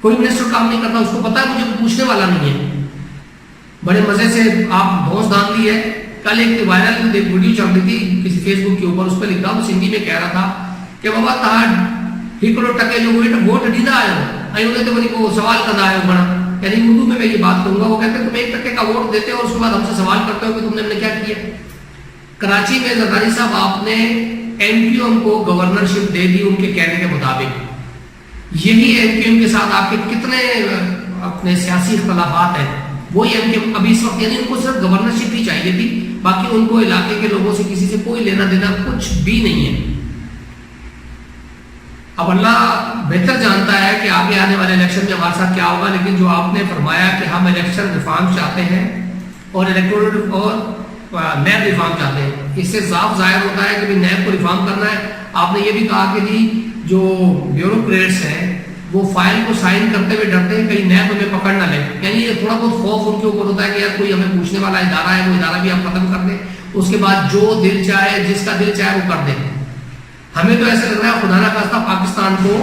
کوئی منسٹر کام نہیں کرتا، اس کو پتا ہے مجھے پوچھنے والا نہیں ہے. بڑے مزے سے آپ دھوس دان لی ہے. کل ایک وائرل ایک ویڈیو چل رہی تھی کسی فیس بک کے اوپر، اس پہ لکھا ہوں ہندی میں کہہ رہا تھا کہ بابا تاڑ ہکڑو ٹکے جو ووٹ ڈیدا آئے ہو تو وہ سوال کرنا آئے ہو بڑا، یعنی اردو میں یہ بات کروں گا. وہ کہتے ہیں تم 1% کا ووٹ دیتے ہو اور اس کے بعد ہم سے سوال کرتے ہو کہ تم نے کیا کیا. کراچی میں زرداری صاحب آپ نے ایم کیو ایم کو گورنرشپ دے دی ان کے کہنے کے مطابق. یہی ایم کیو ایم کے ساتھ آپ کے کتنے اپنے سیاسی اختلافات ہیں. وہی ایم کیو ایم ابھی اس وقت، یعنی ان کو صرف گورنرشپ ہی چاہیے تھی، باقی ان کو علاقے کے لوگوں سے کسی سے کوئی لینا دینا کچھ بھی نہیں ہے. اب اللہ بہتر جانتا ہے کہ آگے آنے والے الیکشن میں ہمارے ساتھ کیا ہوگا، لیکن جو آپ نے فرمایا کہ ہم الیکشن ریفارم چاہتے ہیں اور الیکٹورل اور نیب ریفارم چاہتے ہیں، اس سے صاف ظاہر ہوتا ہے کہ نیب کو ریفارم کرنا ہے. آپ نے یہ بھی کہا کہ جی جو بیوروکریٹس ہیں وہ فائل کو سائن کرتے ہوئے ڈرتے ہیں کہیں نیب ہمیں پکڑ نہ لے. یعنی یہ تھوڑا بہت خوف ان کے اوپر ہوتا ہے کہ یار کوئی ہمیں پوچھنے والا ادارہ ہے، وہ ادارہ بھی آپ ختم کر دیں، اس کے بعد جو دل چاہے جس کا دل چاہے وہ کر دیں. ہمیں تو ایسا لگ رہا ہے خدا نہ خواستہ پاکستان کو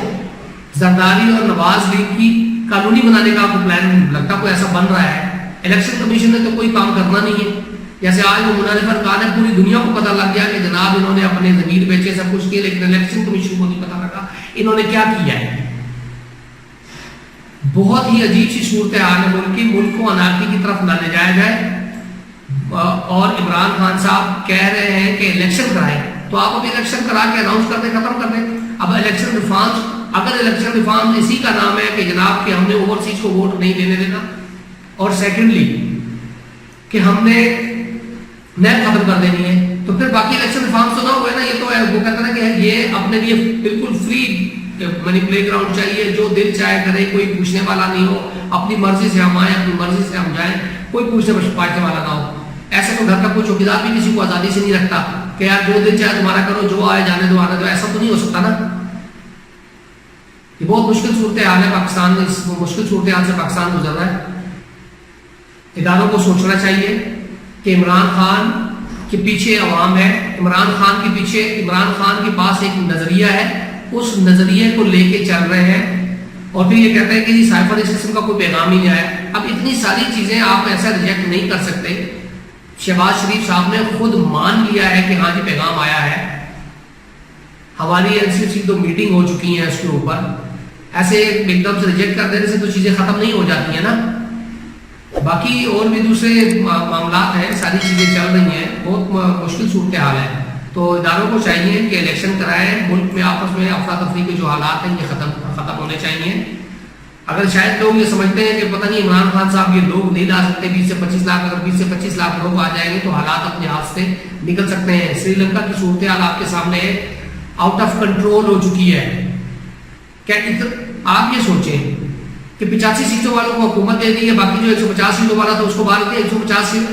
زرداری اور نواز لیگ کی قانونی بنانے کا کوئی پلان لگتا کوئی ایسا بن رہا ہے. الیکشن کمیشن نے تو کوئی کام کرنا نہیں ہے. جیسے آج وہ مناظر خان ہے، پوری دنیا کو پتہ لگ گیا کہ جناب انہوں نے اپنے ضمیر بیچے سب کچھ کیا، لیکن الیکشن کمیشن کو نہیں پتہ لگا انہوں نے کیا کیا ہے. بہت ہی عجیب سی صورتحال ہے ملک کی. ملک کو انارکی کی طرف نہ لے جایا جائے. اور عمران خان صاحب کہہ رہے ہیں کہ الیکشن کرائیں، تو آپ ابھی الیکشن کرا کے اناؤنس کر دیں، ختم کر دیں. اب الیکشن ریفارمز، اگر الیکشن ریفارمز اسی کا نام ہے کہ جناب کہ ہم نے اوورسیز کو ووٹ نہیں دینے دینا، اور سیکنڈلی کہ ہم نے نیب ختم کر دینی ہے، تو پھر باقی الیکشن ریفارمز تو نہ ہوئے نا. یہ تو ہے وہ کہتے ہیں کہ یہ اپنے لیے بالکل فری منی پلے گراؤنڈ چاہیے، جو دل چاہے کرے، کوئی پوچھنے والا نہیں ہو، اپنی مرضی سے ہم آئیں، اپنی مرضی سے ہم جائیں، کوئی پوچھنے پاچھنے والا نہ ہو. ایسے تو گھر کا کوئی چوکیدار بھی کسی کو آزادی سے نہیں رکھتا کہ یار جو دل چاہے تمہارا کرو، جو آئے جانے دو، آنے دو. ایسا تو نہیں ہو سکتا نا. یہ بہت مشکل صورتحال ہے پاکستان میں. اس مشکل صورتحال سے پاکستان گزر رہا ہے. اداروں کو سوچنا چاہیے کہ عمران خان کے پیچھے عوام ہے، عمران خان کے پیچھے، عمران خان کے پاس ایک نظریہ ہے، اس نظریے کو لے کے چل رہے ہیں، اور پھر یہ کہتے ہیں کہ جی سائفر سسٹم کا کوئی پیغام ہی نہیں آیا. اب اتنی ساری چیزیں آپ ایسا ریجیکٹ نہیں کر سکتے. شہباز شریف صاحب نے خود مان لیا ہے کہ ہاں جی پیغام آیا ہے. ہماری این سی سی تو میٹنگ ہو چکی ہیں اس کے اوپر. ایسے ایک دم سے ریجیکٹ کر دینے سے تو چیزیں ختم نہیں ہو جاتی ہیں نا. باقی اور بھی دوسرے معاملات ہیں، ساری چیزیں چل رہی ہیں. بہت مشکل صورتحال ہے. تو اداروں کو چاہیے کہ الیکشن کرائیں. ملک میں آپس میں افراتفری کے جو حالات ہیں یہ ختم ہونے چاہیے. اگر شاید لوگ یہ سمجھتے ہیں کہ پتہ نہیں عمران خان صاحب یہ لوگ نہیں لا سکتے 20 سے 25 لاکھ، اگر 20 سے 25 لاکھ لوگ آ جائیں گے تو حالات اپنے ہاتھ سے نکل سکتے ہیں. سری لنکا کی صورتحال آپ کے سامنے آؤٹ آف کنٹرول ہو چکی ہے. کیا آپ یہ سوچیں کہ 85 سیٹوں والوں کو حکومت دے دی ہے، باقی جو 150 سیٹوں والا تھا اس کو باہر دیا.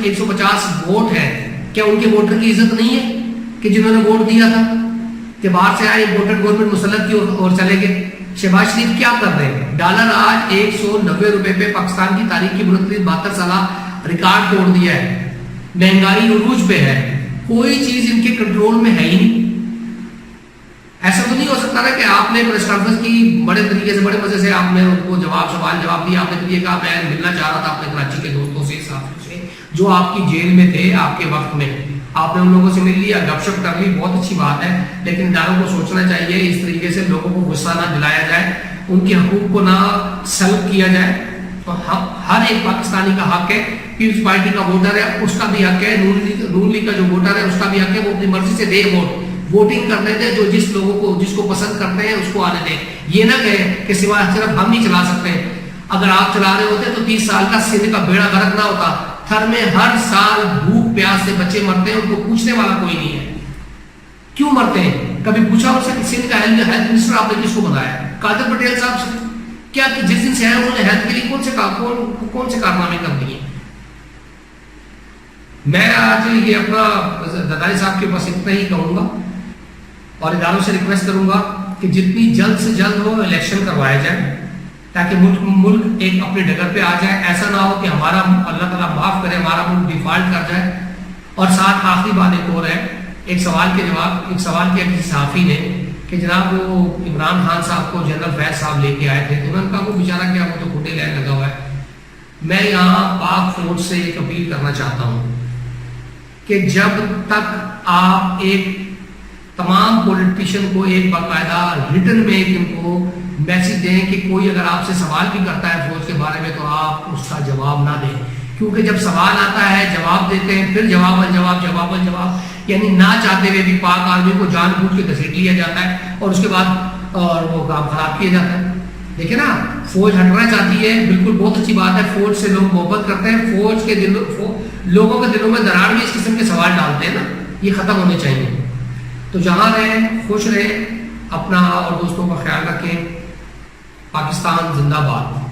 150 ووٹ ہے، کیا ان کے ووٹر کی عزت نہیں ہے کہ جنہوں نے ووٹ دیا تھا کہ باہر سے آئے ووٹر گورنمنٹ مسلط کی اور چلے گئے. شہباز شریف کیا کر رہے ہیں؟ ڈالر آج 190 روپے پہ پاکستان کی تاریخ کی 32 سالہ ریکارڈ توڑ دیا ہے. مہنگائی عروج پہ ہے، کوئی چیز ان کے کنٹرول میں ہے ہی نہیں. ایسا تو نہیں ہو سکتا نا کہ آپ نے پریس کانفرنس کی بڑے طریقے سے بڑے مزے سے آپ نے ان کو سوال جواب دیا. آپ نے یہ کہا میں ملنا چاہ رہا تھا اپنے کراچی کے دوستوں سے، ساتھیوں سے جو آپ کی جیل میں تھے آپ کے وقت میں. آپ نے ان لوگوں سے مل لیا، گپ شپ کر لی، بہت اچھی بات ہے. لیکن اداروں کو سوچنا چاہیے اس طریقے سے لوگوں کو غصہ نہ دلایا جائے، ان کے حقوق کو نہ سلب کیا جائے. تو ہر ایک پاکستانی کا حق ہے. پیپلز پارٹی کا ووٹر ہے اس کا بھی حق ہے، نون لیگ کا جو ووٹر ہے اس کا بھی حق ہے، وہ اپنی مرضی سے دے ووٹنگ کرنے دیں. جو جس کو پسند کرتے ہیں اس کو آنے دیں. یہ نہ کہیں کہ سوائے صرف ہم نہیں چلا سکتے. اگر آپ چلا رہے ہوتے تو 30 سال کا سندھ کا بیڑا غرق نہ ہوتا. تھر میں ہر سال بھوک پیاس سے بچے مرتے ہیں، ان کو پوچھنے والا کوئی نہیں ہے. کیوں مرتے ہیں؟ کبھی پوچھا ان سے کہ سندھ کا ہیلتھ منسٹر آپ نے کس کو بنایا؟ قادر پٹیل صاحب سے. کیا جس دن سے ہے انہوں نے ہیلتھ کے لیے کون سے کارنامے کر دیے؟ میں آج یہ اپنا زرداری صاحب کے پاس اتنا ہی کہوں گا اور اداروں سے ریکویسٹ کروں گا کہ جتنی جلد سے جلد ہو الیکشن کروایا جائے تاکہ ملک ایک اپنے ڈگر پہ آ جائے. ایسا نہ ہو کہ ہمارا اللہ تعالیٰ معاف کرے ہمارا ملک ڈیفالٹ کر جائے. اور ساتھ آخری بات ایک اور ہے. ایک سوال کیا کسی صحافی نے کہ جناب وہ عمران خان صاحب کو جنرل فیض صاحب لے کے آئے تھے، تو انہوں نے کہا وہ بیچارہ کیا وہ تو کھٹے لائن لگا ہوا ہے۔ میں یہاں پاک فوج سے ایک اپیل کرنا چاہتا ہوں کہ جب تک آپ ایک تمام پولیٹیشین کو ایک باقاعدہ ریٹن میں ایک ان کو میسج دیں کہ کوئی اگر آپ سے سوال بھی کرتا ہے فوج کے بارے میں تو آپ اس کا جواب نہ دیں، کیونکہ جب سوال آتا ہے جواب دیتے ہیں، پھر جواب الجواب یعنی نہ چاہتے ہوئے بھی پاک آرمی کو جان بوجھ کے گھسیٹ لیا جاتا ہے اور اس کے بعد اور وہ کام خراب کیا جاتا ہے۔ دیکھیں نا، فوج ہٹنا چاہتی ہے، بالکل بہت اچھی بات ہے، فوج سے لوگ محبت کرتے ہیں، فوج کے لوگوں کے دلوں میں دراڑ بھی اس قسم کے سوال ڈالتے ہیں نا، یہ ختم ہونے چاہیے۔ تو جہاں رہیں خوش رہیں، اپنا اور دوستوں کا خیال رکھیں۔ پاکستان زندہ باد۔